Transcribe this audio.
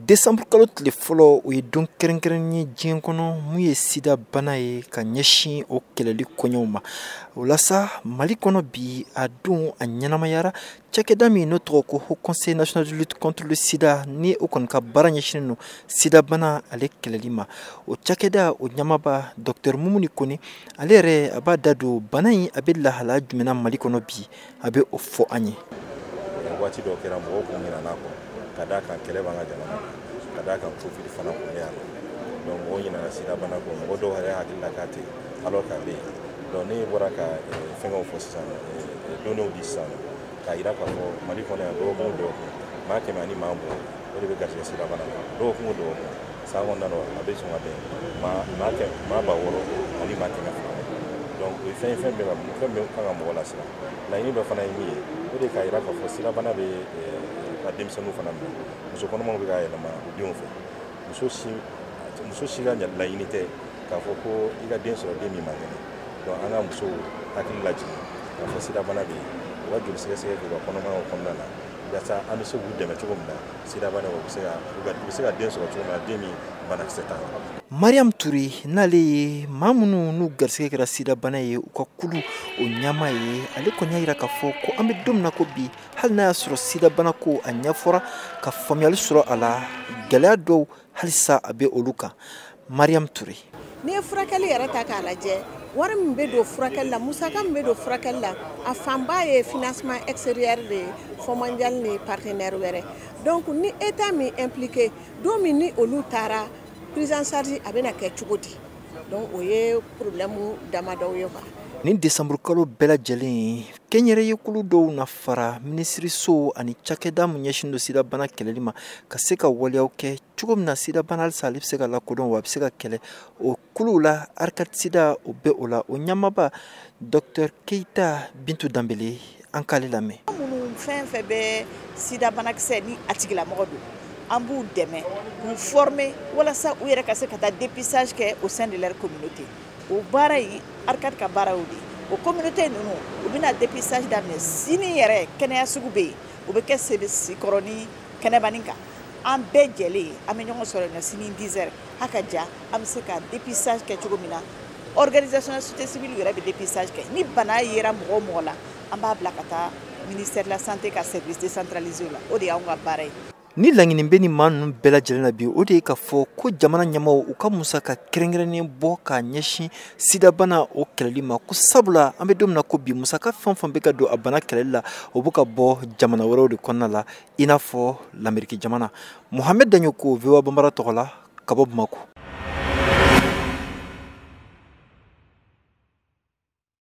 Décembre kalo tile fɔlɔ o ye don kɛrɛnkɛrɛn ye diɲɛ kɔnɔ mun ye sida bana ye ka ɲɛsin o kɛlɛli kɔɲɔw ma. O la sa Mali kɔnɔ bi a don a ɲɛnamayara cakɛda min n'o tɔgɔ ko Haut Conseil national de lutte contre le sida ni o kɔni ka baara ɲɛsinnen no sida bana ale kɛlɛli ma. O cakɛda o ɲamaba Dr Mumuni Kone ale yɛrɛ a b'a da don bana in a bɛ lahala jumɛnna Mali kɔnɔ bi a bɛ o fɔ an ye. Waati dɔ kɛra mɔgɔw kun ɲinɛna kɔ ka d'a kan kɛlɛ b'an ka jamana ka d'a kan Covid fana kun bɛ yan donc mɔgɔw ɲinɛna sida bana kɔ mɔgɔ dɔw yɛrɛ hakili la k'a tɛ alors k'a bɛ yen donc ne bɔra ka fɛngɛw fɔ sisan donnew di sisan k'a yira k'a fɔ Mali kɔnɔ yan dɔgɔkun o dɔgɔkun maa 100 ani maa 10 o de bɛ garisɛgɛ sida bana la dɔgɔkun o dɔgɔkun san kɔnɔna na a bɛ sɔn ka bɛn maa 600 ani maa 100 donc o ye fɛn bɛɛ kan ka mɔgɔ lasiran laɲini dɔ fana ye min ye o de k'a yira k'a fɔ sida bana bɛ ka denmisɛnninw fana minɛ muso kɔnɔmaw bɛ k'a yɛlɛma u denw fɛ muso si ka laɲini tɛ k'a fɔ ko i ka den sɔrɔ den min man kɛnɛ donc an ka musow hakili lajigin k'a fɔ sida bana bɛ yen u ka joli sɛgɛsɛgɛ k'u ka kɔnɔmayaw kɔnɔna na yaasa an bɛ se k'u dɛmɛ cogo min na sida bana u bɛ se ka den sɔrɔ cogo min na den min banakisɛ t'a la. Mariam Touré n'ale ye maa minnu n'u garisɛgɛ kɛra sida bana ye u ka kulu o ɲama ye ale kɔni y'a yira k'a fɔ ko an bɛ don min na ko bi hali n'a y'a sɔrɔ sida bana ko a ɲɛfɔra ka faamuyali sɔrɔ a la gɛlɛya dɔw halisa a bɛ olu kan. Mariam Touré n'i ye furakɛli yɛrɛ ta k'a lajɛ wari min bɛ don furakɛli la musaka min bɛ don furakɛli la a fanba ye financement extérieur de ye Fonds mondial ni partenaire wɛrɛ donc ni état min impliqué don min ni olu taara prise en charge a bɛna kɛ cogo di donc o ye problème damadɔw ye quoi. Ni décembre kalo bɛɛ lajɛlen kɛnyɛrɛye kulu dɔw na fara minisiriso ani cakɛda mun ɲɛsin do sida bana kɛlɛli ma ka se ka waleyaw kɛ cogo min na sida bana halisa ale bɛ se ka lakodɔn wa a bɛ se ka kɛlɛ o kuluw la ARCAT sida o bɛ o la o ɲamaba Dr Keita Bintu Danbele an k'ale lamɛn. Minnu fɛn fɛn bɛ sida banakisɛ ni a tigilamɔgɔ don an b'u dɛmɛ k'u former walasa u yɛrɛ ka se ka taa dépistage kɛ au sein de leur communauté. O baara in ARCAT ka baara y'o de o communauté ninnu u bɛna dépistage daminɛ sini yɛrɛ kɛnɛya sugu bɛ yen u bɛ kɛ Sebekɔrɔ ni Kɛnɛbani kan an bɛɛ jɛlen an bɛ ɲɔgɔn sɔrɔ yen sini 10 heures a ka ja an bɛ se ka dépistage kɛ cogo min na organisation société civile yɛrɛ bɛ dépistage kɛ ni bana yera mɔgɔ o mɔgɔ la an b'a bila ka taa ministère de la santé ka service décentralisé la o de y'anw ka baara ye. Ni laɲini bɛ ni maa ninnu bɛɛ lajɛlen na bi o de ye k'a fɔ ko jamana ɲɛmaaw u ka musaka kɛrɛnkɛrɛnnen bɔ k'a ɲɛsin sida bana o kɛlɛli ma ko sabula an bɛ don min na ko bi musaka fɛn o fɛn bɛ ka don a bana kɛlɛli la o bɛ ka bɔ jamana wɛrɛw de kɔnɔna la i n'a fɔ l'Amérique jamana. Mohamed Daɲoko VOA Bambara tɔgɔ la ka bɔ Bamako.